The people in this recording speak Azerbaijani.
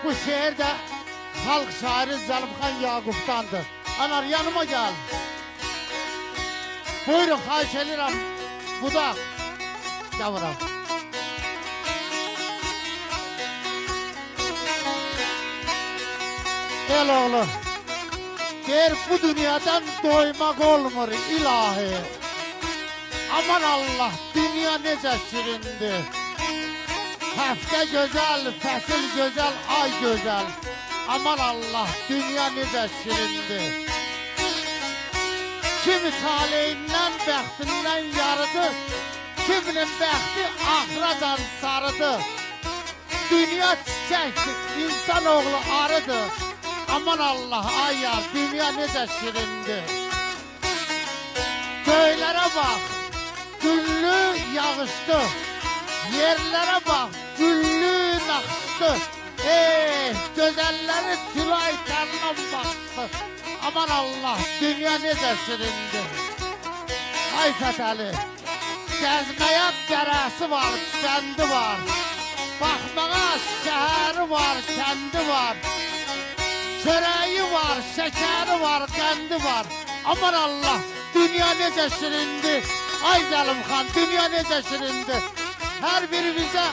Bu şehir de halk şairi Zəlimxan Yaqub'dandır. Anar yanıma gel. Buyurun, xahiş edirəm. Budaq. Yavrum. El oğlu. Der bu dünyadan doymak olmur ilahi. Aman Allah, dünya necə şirindir. Həftə gözəl, fəsil gözəl, ay gözəl. Aman Allah, dünya necə şirindir. Kimi taleyindən, bəxtindən yarıdır. Kiminin bəxti axıracan sarıdır. Dünya çiçəkdir, insanoğlu arıdır. Aman Allah, ay yar, dünya necə şirindir. Göylərə bax, güllü yağışdı. Yerlərə bax, güllü naxışdı. Gözəlləri tülay tərlan baxdı. Aman Allah, dünya necə şirindir. Ay Fətəli, gəzməyə dərəsi var, bəndi var. Baxmağa şəhəri var, kəndi var. Çörəyi var, şəkəri var, qəndi var. Aman Allah, dünya necə şirindir. Ay Zəlimxan, dünya necə şirindir. Hər birimizə